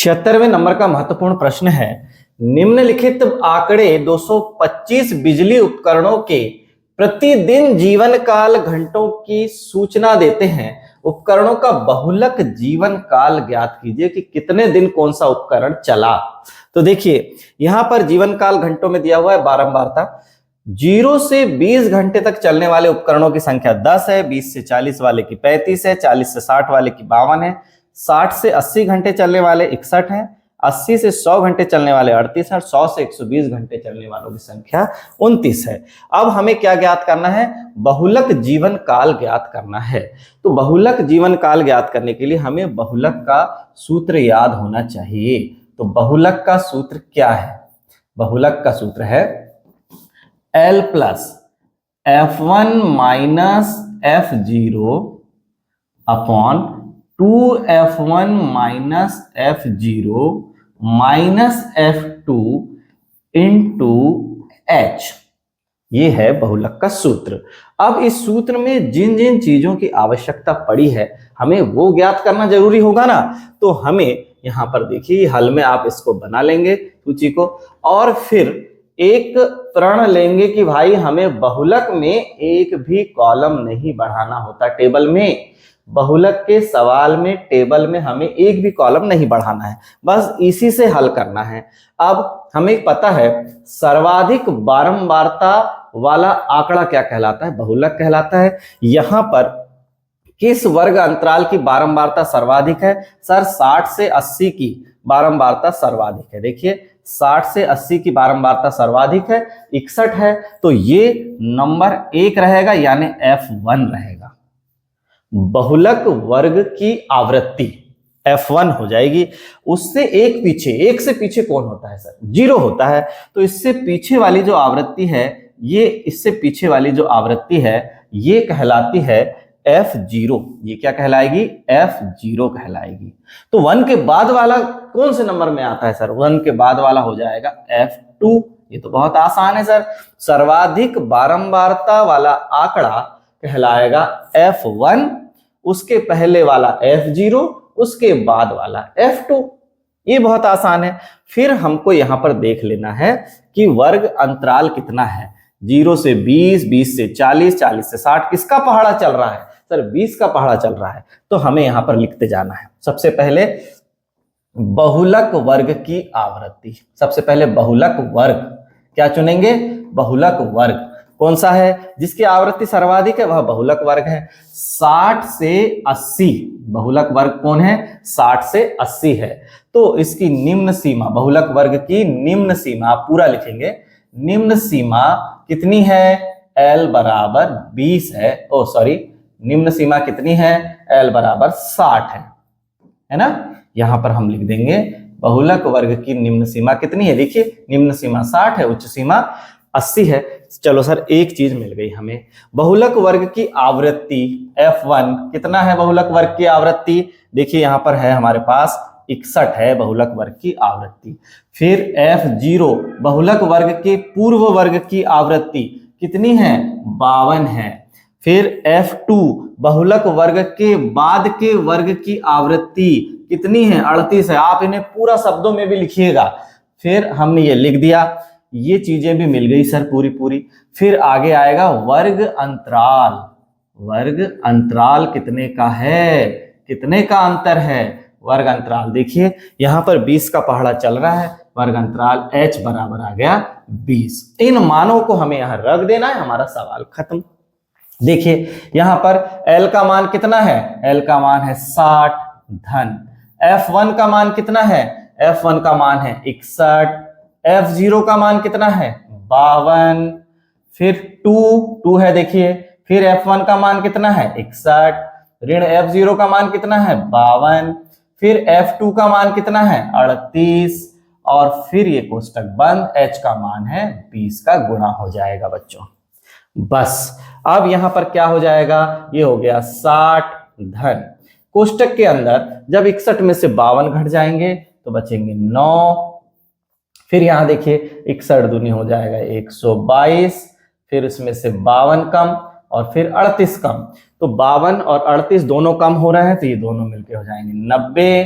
76वें number का महत्वपूर्ण प्रश्न है, निम्नलिखित आंकड़े 225 बिजली उपकरणों के प्रतिदिन जीवन काल घंटों की सूचना देते हैं। उपकरणों का बहुलक जीवन काल ज्ञात कीजिए कि कितने दिन कौन सा उपकरण चला। तो देखिए यहां पर जीवन काल घंटों में दिया हुआ है बारंबारता। 0 से 20 घंटे तक चलने वाले उपकरणों की संख्या 10 है, 20 से 40 वाले की 35 है, 40 से 60 वाले की 52 है, 60 से 80 घंटे चलने वाले 61 हैं, 80 से 100 घंटे चलने वाले 38 हैं और 100 से 120 घंटे चलने वालों की संख्या 29 है। अब हमें क्या ज्ञात करना है? बहुलक जीवन काल ज्ञात करना है। तो बहुलक जीवन काल ज्ञात करने के लिए हमें बहुलक का सूत्र याद होना चाहिए। तो बहुलक का सूत्र क्या है? बहुलक का सूत्र है L plus F1 minus F0 upon 2F1 minus F0 minus F2 into H। ये है बहुलक का सूत्र। अब इस सूत्र में जिन जिन चीजों की आवश्यकता पड़ी है हमें वो ज्ञात करना जरूरी होगा ना। तो हमें यहाँ पर देखिए हल में आप इसको बना लेंगे सूची को, और फिर एक प्रण लेंगे कि भाई हमें बहुलक में एक भी कॉलम नहीं बढ़ाना होता। टेबल में, बहुलक के सवाल में टेबल में हमें एक भी कॉलम नहीं बढ़ाना है, बस इसी से हल करना है। अब हमें पता है सर्वाधिक बारंबारता वाला आंकड़ा क्या कहलाता है? बहुलक कहलाता है। यहां पर किस वर्ग अंतराल की बारंबारता सर्वाधिक है? सर 60 से 80 की बारंबारता सर्वाधिक है। देखिए 60 से 80 की बारंबारता सर्वाधिक है, 61 है, तो ये नंबर 1 रहेगा यानी F1 रहेगा। बहुलक वर्ग की आवृत्ति F1 हो जाएगी। उससे एक से पीछे कौन होता है सर? 0 होता है। तो इससे पीछे वाली जो आवृत्ति है, ये इससे पीछे वाली जो आवृत्ति है ये कहलाती है F0। ये क्या कहलाएगी? F0 कहलाएगी। तो 1 के बाद वाला कौन से नंबर में आता है सर? 1 के बाद वाला हो जाएगा F2। ये तो बहुत आसान है सर। सर्वाधिक बारंबारता वाला आंकड़ा कहलाएगा F1, उसके पहले वाला F0, उसके बाद वाला F2। ये बहुत आसान है। फिर हमको यहां पर देख लेना है कि वर्ग अंतराल कितना है। 0 से 20, 20 से 40, 40 से 60। किसका पहाड़ा चल रहा है सर? 20 का पहाड़ा चल रहा है। तो हमें यहां पर लिखते जाना है। सबसे पहले बहुलक वर्ग की आवृत्ति। सबसे पहले बहुलक वर्ग क्या चुनेंगे? बहुलक वर्ग कौन सा है? जिसकी आवृत्ति सर्वाधिक है वह बहुलक वर्ग है। 60 से 80 बहुलक वर्ग कौन है? 60 से 80 है। तो इसकी निम्न सीमा, बहुलक वर्ग की निम्न सीमा पूरा लिखेंगे। निम्न सीमा कितनी है? L बराबर 20 है। ओ सॉरी, निम्न सीमा कितनी है? L बराबर 60 है ना। यहां पर हम लिख देंगे बहुलक वर्ग की निम्न सीमा कितनी है। देखिए निम्न सीमा 60 है, उच्च सीमा 80 है। चलो सर एक चीज मिल गई हमें। बहुलक वर्ग की आवृत्ति F1 कितना है? बहुलक वर्ग की आवृत्ति देखिए यहां पर है हमारे पास 61 है बहुलक वर्ग की आवृत्ति। फिर F0 बहुलक वर्ग के पूर्व वर्ग की आवृत्ति कितनी है? 52 है। फिर F2 बहुलक वर्ग के बाद के वर्ग की आवृत्ति कितनी है? 38 है। आप इन्हें पूरा शब्दों में भी लिखिएगा। फिर हमने ये लिख दिया, ये चीजें भी मिल गई सर पूरी पूरी। फिर आगे आएगा वर्ग अंतराल। वर्ग अंतराल कितने का है? कितने का अंतर है? वर्ग अंतराल देखिए यहां पर 20 का पहाड़ा चल रहा है, वर्ग अंतराल H बराबर आ गया 20। इन मानों को हमें यहां रख देना है, हमारा सवाल खत्म। देखिए यहां पर L का मान कितना है? L का मान है 60 धन। F1 का मान कितना है? F1 का मान है 61। F0 का मान कितना है? 52। फिर 2 है देखिए। फिर F1 का मान कितना है? 61 ऋण F0 का मान कितना है? 52। फिर F2 का मान कितना है? 38। और फिर ये कोष्टक बंद, H का मान है 20 का गुणा हो जाएगा बच्चों। बस अब यहां पर क्या हो जाएगा? ये हो गया 60 धन। कोष्टक के अंदर जब 61 में से 52 घट जाएंगे तो बचेंगे 9। फिर यहां देखिए 61 दूनी हो जाएगा 122। फिर इसमें से 52 कम और फिर 38 कम। तो 52 और 38 दोनों कम हो रहे हैं तो ये दोनों मिलके हो जाएंगे 90।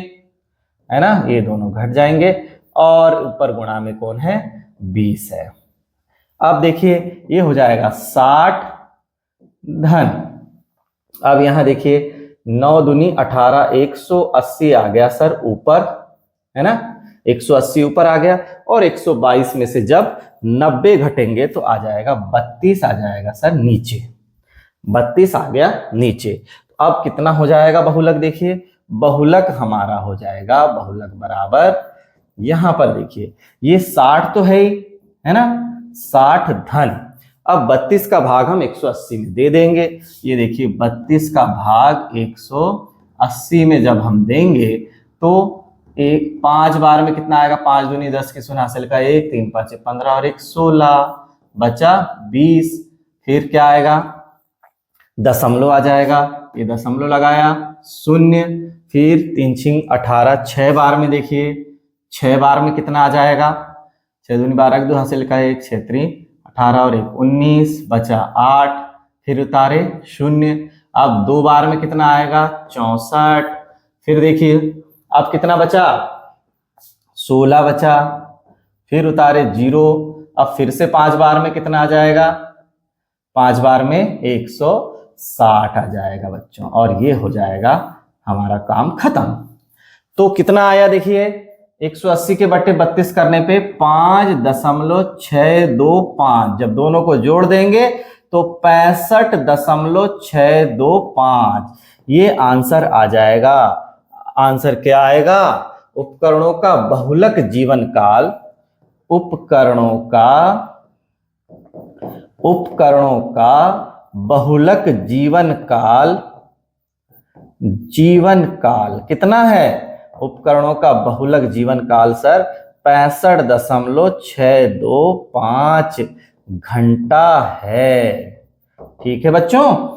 है ना, ये दोनों घट जाएंगे और ऊपर गुणा में कौन है, 20 है। अब देखिए ये हो जाएगा 60 धन, अब यहां देखिए 9 दूनी 18, 180 आ गया सर ऊपर, है ना, 180 ऊपर आ गया और 122 में से जब 90 घटेंगे तो आ जाएगा 32 आ जाएगा सर नीचे, 32 आ गया नीचे। तो अब कितना हो जाएगा बहुलक, देखिए बहुलक हमारा हो जाएगा, बहुलक बराबर यहां पर देखिए ये 60 तो है ही, है ना, 60 धन, अब 32 का भाग हम 180 में दे देंगे। ये देखिए 32 का भाग 180 में जब हम देंगे तो एक 5 बार में कितना आएगा, 5 दूनी 10 की शून्य हासिल का 1, 3 5 15 और 1 16 बचा 20, फिर क्या आएगा, दशमलव आ जाएगा, ये दशमलव लगाया, शून्य, फिर 3 6 18, 6 बार में देखिए 6 बार में कितना आ जाएगा, 6 दूनी 12 2 हासिल का 1, 6 3 18 और 1 19 बचा 8, फिर उतारे शून्य, अब 2 बार में कितना आएगा 64, फिर देखिए अब कितना बचा 16 बचा, फिर उतारे 0, अब फिर से 5 बार में कितना आ जाएगा, 5 बार में 160 आ जाएगा बच्चों, और ये हो जाएगा हमारा काम खत्म। तो कितना आया देखिए 180 के बट्टे 32 करने पे 5.625, जब दोनों को जोड़ देंगे तो 65.625, ये आंसर आ जाएगा। आंसर क्या आएगा, उपकरणों का बहुलक जीवन काल, उपकरणों का बहुलक जीवन काल कितना है, उपकरणों का बहुलक जीवन काल सर 65.625 घंटा है। ठीक है बच्चों।